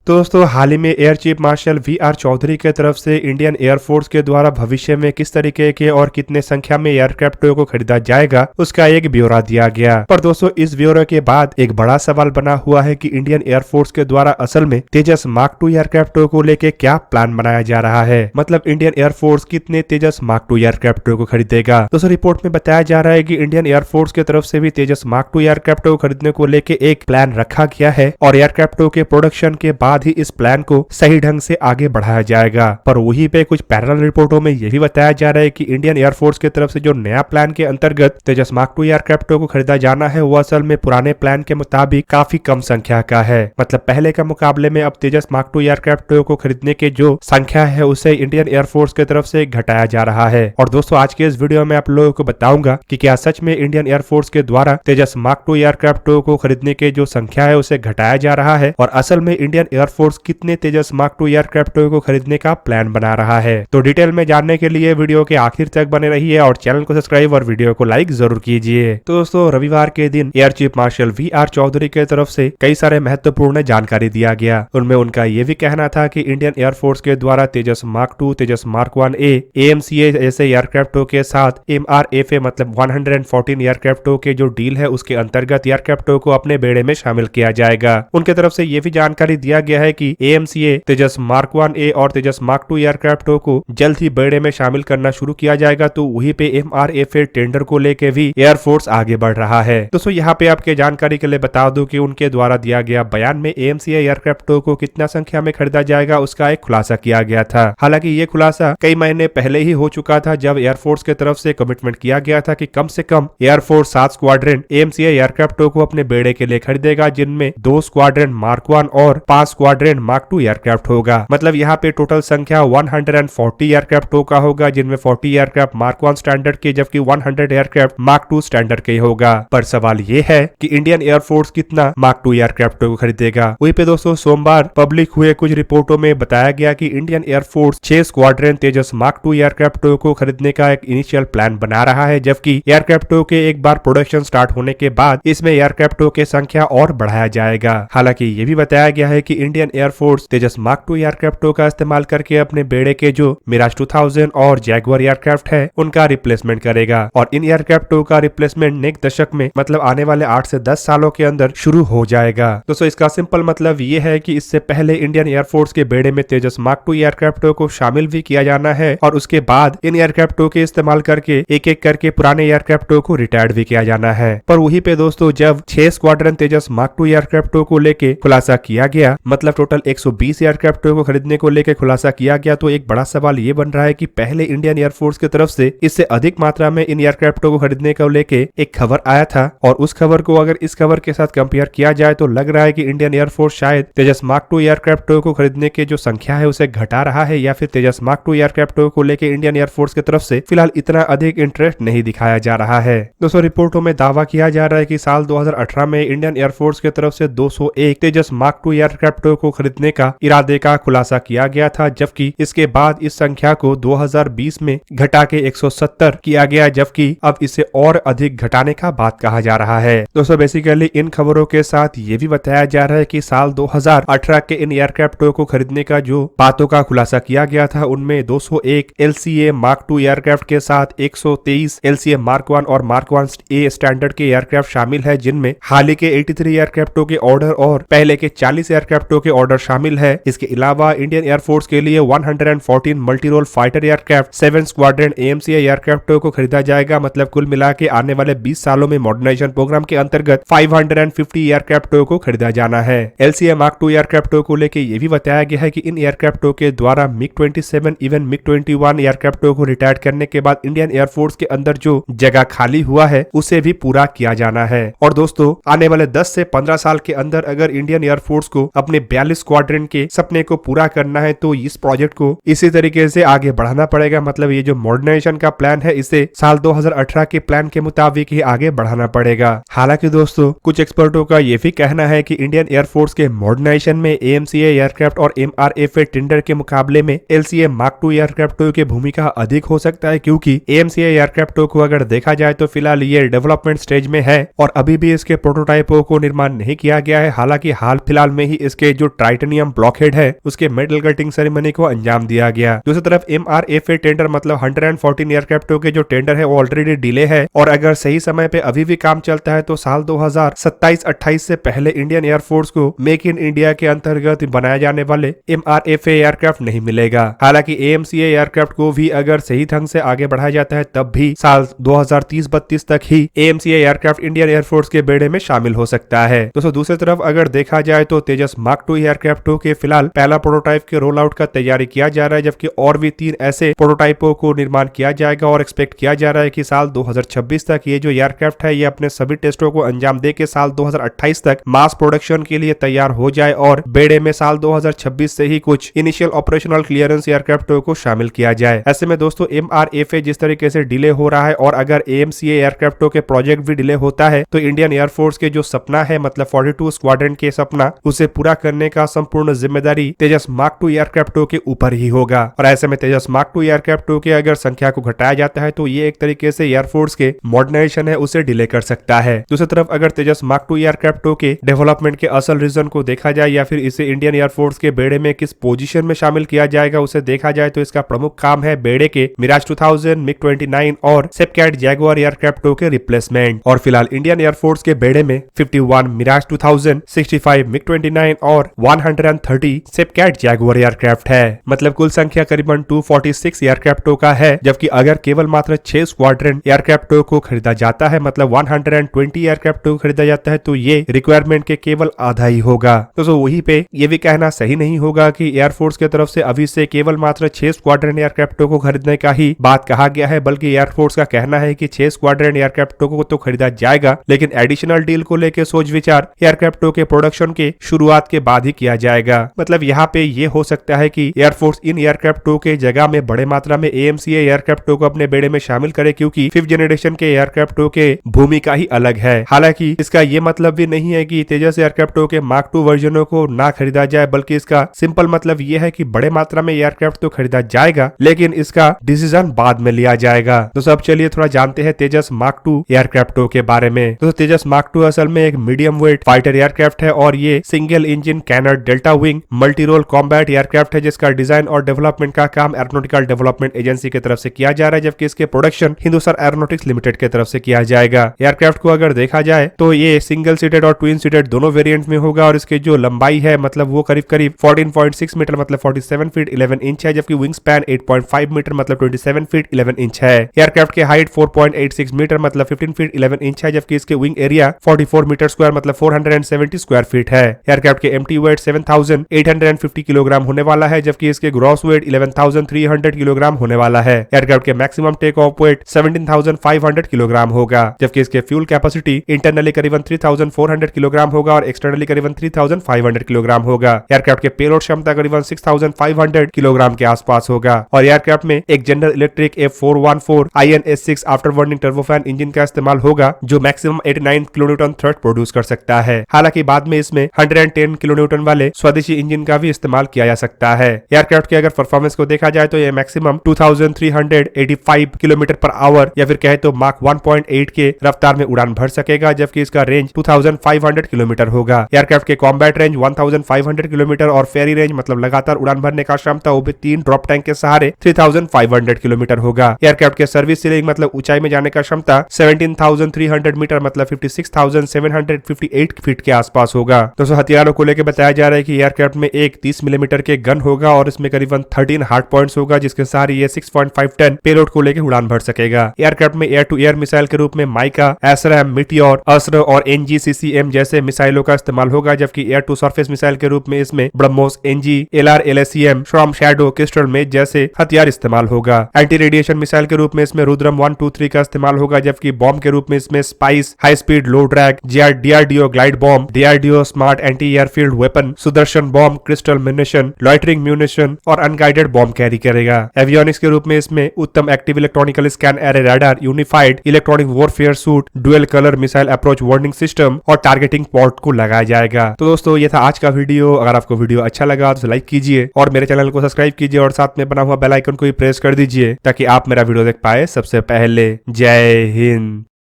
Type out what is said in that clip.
तो दोस्तों हाल ही में air chief marshal V R. Chaudhary के तरफ से इंडियन एयरफोर्स के द्वारा भविष्य में किस तरीके के और कितने संख्या में एयरक्राफ्ट को खरीदा जाएगा उसका एक ब्यौरा दिया गया। पर दोस्तों इस ब्यौरे के बाद एक बड़ा सवाल बना हुआ है कि इंडियन एयरफोर्स के द्वारा असल में तेजस मार्क 2 एयरक्राफ्ट को लेके क्या प्लान बनाया जा रहा है। मतलब इंडियन एयरफोर्स कितने तेजस मार्क 2 एयरक्राफ्ट को खरीदेगा। दोस्तों रिपोर्ट में बताया जा रहा है कि इंडियन एयरफोर्स की तरफ से भी तेजस मार्क 2 एयरक्राफ्ट को खरीदने को लेके एक प्लान रखा गया है और एयरक्राफ्ट के प्रोडक्शन के बाद ही इस प्लान को सही ढंग से आगे बढ़ाया जाएगा। पर वहीं पे कुछ पैरेलल रिपोर्टों में यह भी बताया जा रहा है कि इंडियन एयरफोर्स की तरफ से जो नया प्लान के अंतर्गत तेजस मार्क 2 एयरक्राफ्ट को खरीदा जाना है वो असल में पुराने प्लान के मुताबिक काफी कम संख्या का है। मतलब पहले के मुकाबले में अब तेजस मार्क 2 एयरक्राफ्ट को खरीदने की जो संख्या है उसे इंडियन एयरफोर्स की तरफ से घटाया जा रहा है। और दोस्तों आज के इस वीडियो में आप लोगों को बताऊंगा कि क्या सच में इंडियन एयरफोर्स के द्वारा तेजस मार्क 2 एयरक्राफ्ट को खरीदने की जो संख्या है उसे घटाया जा रहा है और असल में इंडियन एयरफोर्स कितने तेजस मार्क 2 एयरक्राफ्ट को खरीदने का प्लान बना रहा है। तो डिटेल में जानने के लिए वीडियो के आखिर तक बने रहिए और चैनल को सब्सक्राइब और वीडियो को लाइक जरूर कीजिए। तो दोस्तों रविवार के दिन air chief marshal V R. Chaudhary की तरफ से कई सारे महत्वपूर्ण जानकारी दिया गया। उनमें उनका ये भी कहना था कि इंडियन एयरफोर्स के द्वारा तेजस मार्क 2, तेजस मार्क 1A, AMCA जैसे एयरक्राफ्टों के साथ MRFA मतलब 114 एयरक्राफ्टों के जो डील है उसके अंतर्गत एयरक्राफ्टों को अपने बेड़े में शामिल किया जाएगा। उनके तरफ से ये भी जानकारी दिया गया है कि AMCA तेजस मार्क 1A और तेजस मार्क 2 एयरक्राफ्टों को जल्द ही बेड़े में शामिल करना शुरू किया जाएगा। तो वहीं पे MRFA टेंडर को लेके भी एयरफोर्स आगे बढ़ रहा है। दोस्तों यहाँ पे आपके जानकारी के लिए बता दूं कि उनके द्वारा दिया गया बयान में AMCA एयरक्राफ्टों को कितना संख्या में खरीदा जाएगा उसका एक खुलासा किया गया था। हालांकि ये खुलासा कई महीने पहले ही हो चुका था जब एयरफोर्स के तरफ से कमिटमेंट किया गया था कि कम से कम एयरफोर्स 7 स्क्वाड्रन AMCA एयरक्राफ्टों को अपने बेड़े के लिए खरीदेगा, जिनमें 2 स्क्वाड्रन मार्क 1 और 5 स्क्वाड्रन मार्क 2 एयरक्राफ्ट होगा। मतलब यहाँ पे टोटल संख्या 140 एयरक्राफ्टों का होगा, जिनमें 40 एयरक्राफ्ट मार्क 1 स्टैंडर्ड के जबकि 100 एयरक्राफ्ट मार्क 2 स्टैंडर्ड के होगा। पर सवाल ये है कि इंडियन एयरफोर्स कितना मार्क 2 एयरक्राफ्ट को खरीदेगा। वहीं पे दोस्तों सोमवार पब्लिक हुए कुछ रिपोर्टों में बताया गया कि इंडियन एयरफोर्स 6 स्क्वाड्रन तेजस मार्क 2 एयरक्राफ्ट को खरीदने का एक इनिशियल प्लान बना रहा है, जबकि एयरक्राफ्टों के एक बार प्रोडक्शन स्टार्ट होने के बाद इसमें एयरक्राफ्टों की संख्या और बढ़ाया जाएगा। हालांकि ये भी बताया गया है कि इंडियन एयरफोर्स तेजस मार्क 2 एयरक्राफ्टों का इस्तेमाल करके अपने बेड़े के जो मिराज 2000 और जैगुआर एयरक्राफ्ट है उनका रिप्लेसमेंट करेगा और इन एयरक्राफ्टों का रिप्लेसमेंट नेक्स्ट दशक में मतलब आने वाले 8 से 10 सालों के अंदर शुरू हो जाएगा। दोस्तों इसका सिंपल मतलब ये है कि इससे पहले इंडियन एयरफोर्स के बेड़े में तेजस मार्क 2 एयरक्राफ्टों को शामिल भी किया जाना है और उसके बाद इन एयरक्राफ्टों के इस्तेमाल करके एक एक करके पुराने एयरक्राफ्टों को रिटायर्ड भी किया जाना है। पर वहीं पे दोस्तों जब 6 स्क्वाड्रन तेजस मार्क 2 एयरक्राफ्टों को लेके खुलासा किया गया, मतलब टोटल 120 एयरक्राफ्टों को खरीदने को लेकर खुलासा किया गया, तो एक बड़ा सवाल ये बन रहा है कि पहले इंडियन एयरफोर्स की तरफ से इससे अधिक मात्रा में इन एयरक्राफ्टों को खरीदने को लेके एक खबर आया था और उस खबर को अगर इस खबर के साथ कंपेयर किया जाए तो लग रहा है कि इंडियन एयरफोर्स शायद तेजस मार्क 2 एयरक्राफ्ट को खरीदने की जो संख्या है उसे घटा रहा है या फिर तेजस मार्क 2 एयरक्राफ्ट को लेकर इंडियन एयरफोर्स की तरफ से फिलहाल इतना अधिक इंटरेस्ट नहीं दिखाया जा रहा है। दोस्तों रिपोर्टों में दावा किया जा रहा है कि साल 2018 में इंडियन एयरफोर्स की तरफ से 201 तेजस मार्क 2 एयरक्राफ्ट को खरीदने का इरादे का खुलासा किया गया था, जबकि इसके बाद इस संख्या को 2020 में घटा के 170 किया गया, जबकि अब इसे और अधिक घटाने का बात कहा जा रहा है। दोस्तों बेसिकली इन खबरों के साथ ये भी बताया जा रहा है कि साल 2018 के इन एयरक्राफ्टों को खरीदने का जो बातों का खुलासा किया गया था उनमें 201 LCA मार्क 2 एयरक्राफ्ट के साथ 123 LCA मार्क 1 और मार्क 1A स्टैंडर्ड के एयरक्राफ्ट शामिल है, जिनमें हाल ही के 83 एयरक्राफ्टों के ऑर्डर और पहले के 40 एयरक्राफ्टों के ऑर्डर शामिल है। इसके अलावा इंडियन एयरफोर्स के लिए 114 multi role fighter aircraft, 7 squadron AMCA एयरक्राफ्टों को खरीदा जाएगा। मतलब कुल मिला के आने वाले 20 सालों में मॉडर्नाइजेशन प्रोग्राम के अंतर्गत 550 एयरक्राफ्टों को खरीदा जाना है। LCA मार्क 2 एयरक्राफ्टों को लेकर यह भी बताया गया है कि इन एयरक्राफ्टों के द्वारा MiG-27 इवन MiG-21 एयरक्राफ्टों को रिटायर करने के बाद इंडियन एयरफोर्स के अंदर जो जगह खाली हुआ है उसे भी पूरा किया जाना है। और दोस्तों आने वाले 10 से 15 साल के अंदर अगर इंडियन एयरफोर्स को अपने 42 स्क्वाड्रन के सपने को पूरा करना है तो इस प्रोजेक्ट को इसी तरीके से आगे बढ़ाना पड़ेगा। मतलब ये जो मॉडर्नाइजेशन का प्लान है इसे साल 2018 के प्लान के मुताबिक ही आगे बढ़ाना पड़ेगा। हालांकि दोस्तों कुछ एक्सपर्टों का ये भी कहना है कि इंडियन एयरफोर्स के मॉडर्नाइजेशन में AMCA एयरक्राफ्ट और MRFA टेंडर के मुकाबले में LCA मार्क 2 एयरक्राफ्ट की भूमिका अधिक हो सकता है, क्योंकि AMCA एयरक्राफ्ट को अगर देखा जाए तो फिलहाल ये डेवलपमेंट स्टेज में है और अभी भी इसके प्रोटोटाइपों को निर्माण नहीं किया गया है। हालांकि हाल फिलहाल में ही इसके जो टाइटेनियम ब्लॉकहेड है उसके मेटल कटिंग सेरेमनी को अंजाम दिया गया। दूसरी तरफ MRFA टेंडर मतलब 114 एयरक्राफ्टों के जो टेंडर है वो ऑलरेडी डिले है और अगर सही समय पे अभी भी काम चलता है तो साल 2027-28 से पहले इंडियन एयरफोर्स को मेक इन इंडिया के अंतर्गत बनाए जाने वाले MRFA एयरक्राफ्ट नहीं मिलेगा। हालांकि AMCA एयरक्राफ्ट को भी अगर सही ढंग से आगे बढ़ाया जाता है तब भी साल 2030-32 तक ही AMCA एयरक्राफ्ट इंडियन एयरफोर्स के बेड़े में शामिल हो सकता है। दोस्तों दूसरी तरफ अगर देखा जाए तो तेजस मार्क 2 एयरक्राफ्टों के फिलहाल पहला प्रोटोटाइप के रोल आउट का तैयारी किया जा रहा है, जबकि और भी 3 ऐसे प्रोटोटाइपों को निर्माण किया जाएगा और एक्सपेक्ट किया जा रहा है कि साल 2026 तक ये जो एयरक्राफ्ट है ये अपने सभी टेस्टों को अंजाम दे के साल 2028 तक मास प्रोडक्शन के लिए तैयार हो जाए और बेड़े में साल 2026 से ही कुछ इनिशियल ऑपरेशनल क्लियरेंस एयरक्राफ्टों को शामिल किया जाए। ऐसे में दोस्तों MRFA जिस तरीके से डिले हो रहा है और अगर AMCA एयरक्राफ्टों के प्रोजेक्ट भी डिले होता है तो इंडियन एयरफोर्स के जो सपना है मतलब 42 स्क्वाड्रन के सपना उसे पूरा करने का संपूर्ण जिम्मेदारी तेजस मार्क 2 एयरक्राफ्टों के ऊपर ही होगा। और ऐसे में तेजस मार्क 2 एयरक्राफ्टों के अगर संख्या को घटाया जाता है तो ये एक तरीके से एयरफोर्स के मॉडर्नाइजेशन है उसे डिले कर सकता है। दूसरी तरफ अगर तेजस मार्क 2 एयरक्राफ्टों के डेवलपमेंट के असल रीजन को देखा जाए या फिर इसे इंडियन एयरफोर्स के बेड़े में किस पोजीशन में शामिल किया जाएगा उसे देखा जाए तो इसका प्रमुख काम है बेड़े के मिराज 2000, MiG-29 और सेपकैट जैगुआर एयरक्राफ्टों के रिप्लेसमेंट। और फिलहाल इंडियन एयरफोर्स के बेड़े में 51 मिराज 2000, 65 MiG-29 और 130 सेपकैट जैगुआर एयरक्राफ्ट है। मतलब कुल संख्या करीबन 246 एयरक्राफ्टों का है, जबकि अगर केवल मात्र 6 स्क्वाड्रन एयरक्राफ्टों को खरीदा जाता है मतलब 120 एयरक्राफ्टों को खरीदा जाता है तो ये रिक्वायरमेंट के केवल आधा ही होगा। तो वहीं पे ये भी कहना सही नहीं होगा कि एयरफोर्स की तरफ से अभी से केवल मात्र 6 स्क्वाड्रन एयरक्राफ्टों को खरीदने का ही बात कहा गया है, बल्कि एयरफोर्स का कहना है कि 6 स्क्वाड्रन एयरक्राफ्टों को तो खरीदा जाएगा लेकिन एडिशनल डील को लेकर सोच विचार एयरक्राफ्टों के प्रोडक्शन के शुरुआत के बाद ही किया जाएगा। मतलब यहाँ पे ये हो सकता है कि एयरफोर्स इन एयरक्राफ्टों के जगह में बड़े मात्रा में AMCA एयरक्राफ्टों को अपने बेड़े में शामिल करे, क्योंकि 5th जनरेशन के एयरक्राफ्टों के भूमिका ही अलग है। हालांकि इसका ये मतलब भी नहीं है कि तेजस एयरक्राफ्टों के मार्क 2 वर्जनों को ना खरीदा जाए, बल्कि इसका सिंपल मतलब ये है कि बड़े मात्रा में एयरक्राफ्ट तो खरीदा जाएगा लेकिन इसका डिसीजन बाद में लिया जाएगा। तो अब चलिए थोड़ा जानते हैं तेजस मार्क 2 एयरक्राफ्टों के बारे में। तो तेजस मार्क 2 असल में एक मीडियम वेट फाइटर एयरक्राफ्ट है और ये single engine cannon delta wing multi role combat aircraft है जिसका डिजाइन और डेवलपमेंट का काम एरोनॉटिकल डेवलपमेंट एजेंसी की तरफ से किया जा रहा है, जबकि इसके प्रोडक्शन हिंदुस्तान एरोनॉटिक्स लिमिटेड की तरफ से किया जाएगा। एयरक्राफ्ट को अगर देखा जाए तो ये सिंगल सीटेड और ट्विन सीटेड दोनों वेरिएंट में होगा और इसकी जो लंबाई है मतलब वो करीब 14.6 मीटर मतलब 47 फीट 11 इंच है, जबकि विंग स्पैन 8.5 मीटर मतलब 27 फीट 11 इंच है। एयरक्राफ्ट के हाइट 4.86 मीटर मतलब 15 फीट 11 इंच है, जबकि इसके विंग एरिया 44 मीटर स्क्वायर मतलब 470 स्क्वायर फीट है। एयरक्राफ्ट के एम्प्टी वेट 7,850 किलोग्राम होने वाला है, जबकि इसके ग्रॉस वेट 11,300 किलोग्राम होने वाला है। एयरक्राफ्ट के maximum take off weight 17,500 kilogram होगा, जबकि इसके फ्यूल कैपेसिटी इंटरनली करीबन 3,400 किलोग्राम होगा और एक्सटर्नली करीबन 3,500 किलोग्राम होगा। एयरक्राफ्ट के पेलोड क्षमता करीबन 6,500 किलोग्राम के आसपास होगा और एयरक्राफ्ट में एक general electric F414 INS6 after burning turbofan engine का इस्तेमाल होगा जो मैक्सिमम 89 किलोन्यूटन थ्रस्ट प्रोड्यूस कर सकता है। हालांकि बाद में इसमें 110 किलोन्यूटन वाले स्वदेशी इंजन का भी इस्तेमाल किया जा सकता है। एयरक्राफ्ट के अगर परफॉर्मेंस को देखा जाए तो यह मैक्सिमम 2385 किलोमीटर पर आवर या फिर कहे तो माक 1.8 के रफ्तार में उड़ान भर सकेगा, जबकि इसका रेंज 2500 किलोमीटर होगा। एयरक्राफ्ट के कॉम्बैट रेंज 1500 किलोमीटर और फेरी रेंज मतलब लगातार उड़ान भरने का क्षमता वो भी 3 ड्रॉप टैंक के सहारे 3500 किलोमीटर होगा। एयरक्राफ्ट के सर्विस सीलिंग मतलब ऊंचाई में जाने का क्षमता 17,300 मीटर मतलब 56,758 फीट के आसपास होगा। दोस्तों हथियारों को लेकर बताया जा रहा है कि एयरक्राफ्ट में एक 30 मिलीमीटर के गन होगा और इसमें करीबन 13 हार्ड पॉइंट्स होगा, जिसके सहारे ये 6.5 टन पेलोड को लेकर उड़ान भर सकेगा। एयरक्राफ्ट में एयर टू एयर मिसाइल के रूप में माइका, एसरैम, मिटियोर, अस्त्र और NGCCM जैसे मिसाइलों का इस्तेमाल होगा, जबकि एयर टू सरफेस मिसाइल के रूप में इसमें ब्रह्मोस, NG, LR, LSCM, श्रॉम, शैडो, क्रिस्टल मेज जैसे हथियार इस्तेमाल होगा। एंटी रेडिएशन मिसाइल के रूप में इसमें रुद्रम 1, 2, 3 का इस्तेमाल होगा, जबकि बॉम्ब के रूप में इसमें spice, high speed low drag, DRDO glide bomb, DRDO smart anti airfield weapon, Sudarshan bomb, crystal munition, loitering munition और अनगाइडेड बॉम्ब कैरी करेगा। एवियोनिक्स के रूप में इसमें Uttam active electronical scan array radar, unified electronic warfare suite, dual colour missile approach warning system और targeting port को लगाया जाएगा। तो दोस्तों ये था आज का वीडियो। अगर आपको वीडियो अच्छा लगा तो लाइक कीजिए और मेरे चैनल को सब्सक्राइब कीजिए और साथ में बना हुआ बेल आइकन को भी प्रेस कर दीजिए ताकि आप मेरा वीडियो देख पाए सबसे पहले। जय हिंद।